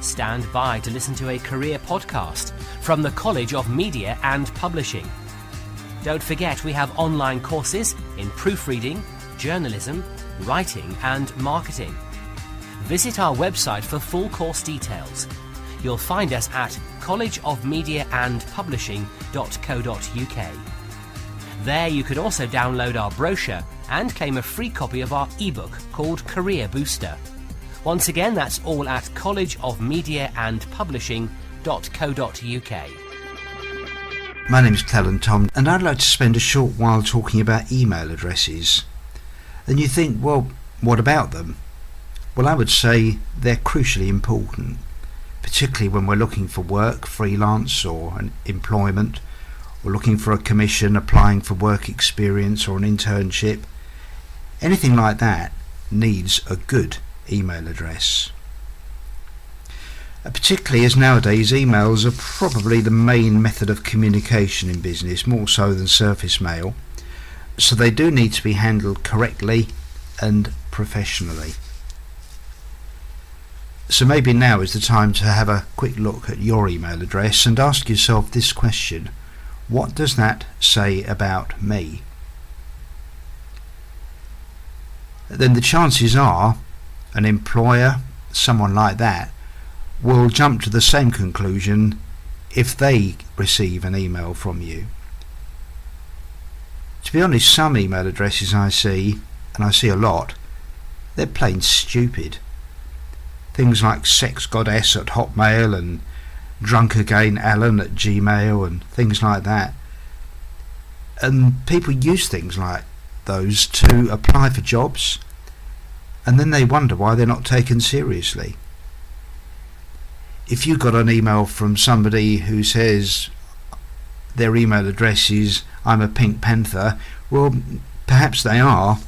stand by to listen to a career podcast from the College of Media and Publishing. Don't forget we have online courses in proofreading, journalism, writing and marketing. Visit our website for full course details. You'll find us at collegeofmediaandpublishing.co.uk. There you can also download our brochure and claim a free copy of our ebook called Career Booster. Once again, that's all at collegeofmediaandpublishing.co.uk. My name is Clellan Tom, and I'd like to spend a short while talking about email addresses. And you think, well, what about them? Well, I would say they're crucially important, particularly when we're looking for work, freelance or an employment, or looking for a commission, applying for work experience or an internship. Anything like that needs a good email address. Particularly as nowadays emails are probably the main method of communication in business, more so than surface mail, so they do need to be handled correctly and professionally. So maybe now is the time to have a quick look at your email address and ask yourself this question: what does that say about me? Then the chances are an employer, someone like that, will jump to the same conclusion if they receive an email from you. To be honest, some email addresses I see, and I see a lot, they're plain stupid. Things like sexgoddess at Hotmail and drunkagainalan at Gmail and things like that. And people use things like those to apply for jobs, and then they wonder why they're not taken seriously. If you got an email from somebody who says their email address is "I'm a Pink Panther," well, perhaps they are,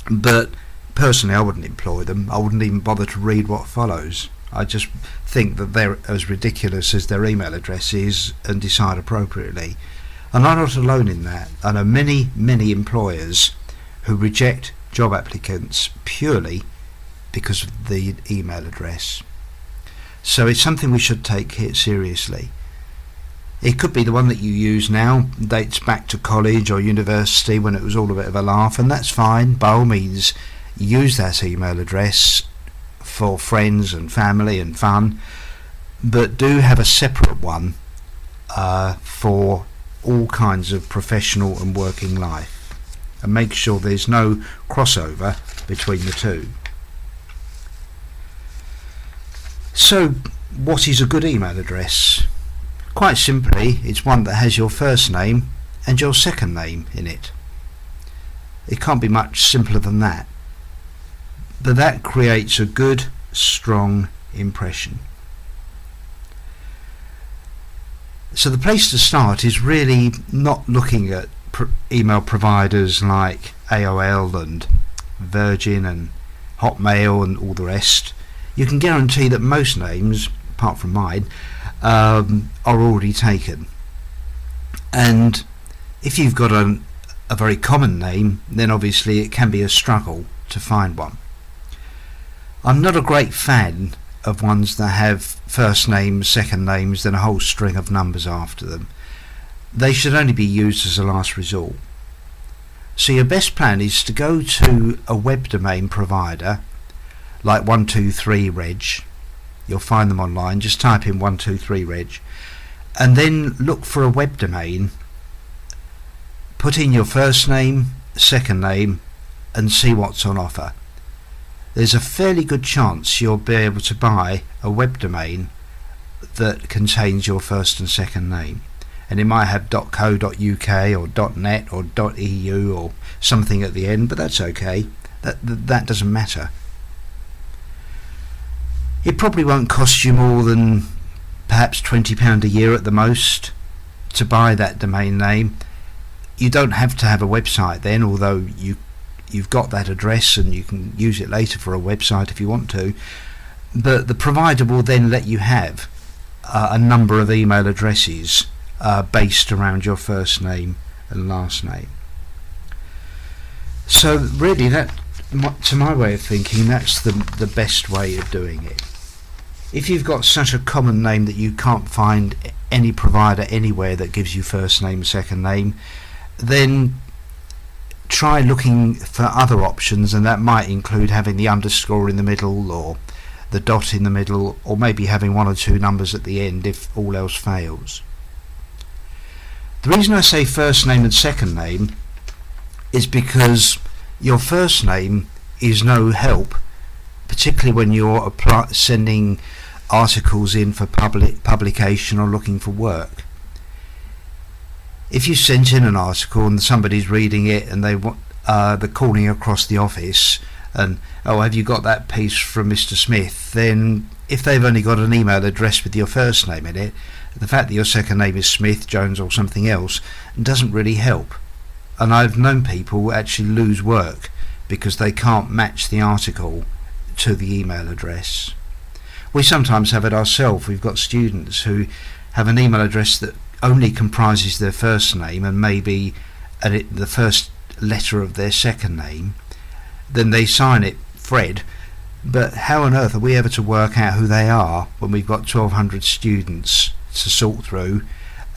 but personally I wouldn't employ them. I wouldn't even bother to read what follows. I just think that they're as ridiculous as their email address is and decide appropriately. And I'm not alone in that. I know many employers who reject job applicants purely because of the email address. So it's something we should take seriously. It could be the one that you use now, dates back to college or university when it was all a bit of a laugh, and that's fine. By all means, use that email address for friends and family and fun, but do have a separate one for all kinds of professional and working life, and make sure there's no crossover between the two. So what is a good email address? Quite simply, it's one that has your first name and your second name in it. It can't be much simpler than that. But that creates a good, strong impression. So the place to start is really not looking at email providers like AOL and Virgin and Hotmail and all the rest. You can guarantee that most names, apart from mine, are already taken. And if you've got a very common name, then obviously it can be a struggle to find one. I'm not a great fan of ones that have first names, second names, then a whole string of numbers after them. They should only be used as a last resort. So your best plan is to go to a web domain provider like 123reg. You'll find them online. Just type in 123reg and then look for a web domain. Put in your first name, second name, and see what's on offer. There's a fairly good chance you'll be able to buy a web domain that contains your first and second name, and it might have .co.uk or .net or .eu or something at the end, but that's okay. That doesn't matter. It probably won't cost you more than perhaps £20 a year at the most to buy that domain name. You don't have to have a website then, although you've got that address and you can use it later for a website if you want to, but the provider will then let you have a number of email addresses based around your first name and last name. So really, that, to my way of thinking, that's the best way of doing it. If you've got such a common name that you can't find any provider anywhere that gives you first name, second name, then try looking for other options, and that might include having the underscore in the middle or the dot in the middle, or maybe having 1 or 2 numbers at the end if all else fails. The reason I say first name and second name is because your first name is no help, particularly when you're sending articles in for publication or looking for work. If you sent in an article and somebody's reading it and they're calling across the office and, oh, have you got that piece from Mr. Smith, then if they've only got an email address with your first name in it, the fact that your second name is Smith, Jones or something else doesn't really help. And I've known people actually lose work because they can't match the article to the email address. We sometimes have it ourselves. We've got students who have an email address that only comprises their first name and maybe the first letter of their second name. Then they sign it Fred, but how on earth are we ever to work out who they are when we've got 1,200 students to sort through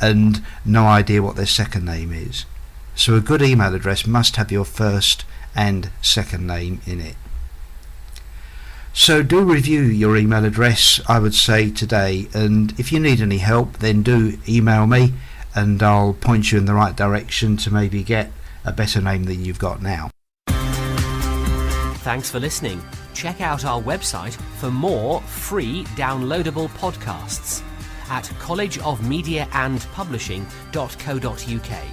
and no idea what their second name is? So a good email address must have your first and second name in it. So do review your email address, I would say, today, and if you need any help then do email me and I'll point you in the right direction to maybe get a better name than you've got now. Thanks for listening. Check out our website for more free downloadable podcasts at collegeofmediaandpublishing.co.uk.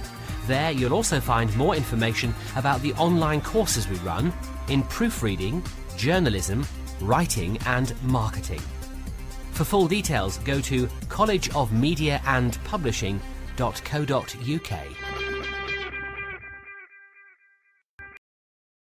There you'll also find more information about the online courses we run in proofreading, journalism, writing and marketing. For full details, go to collegeofmediaandpublishing.co.uk.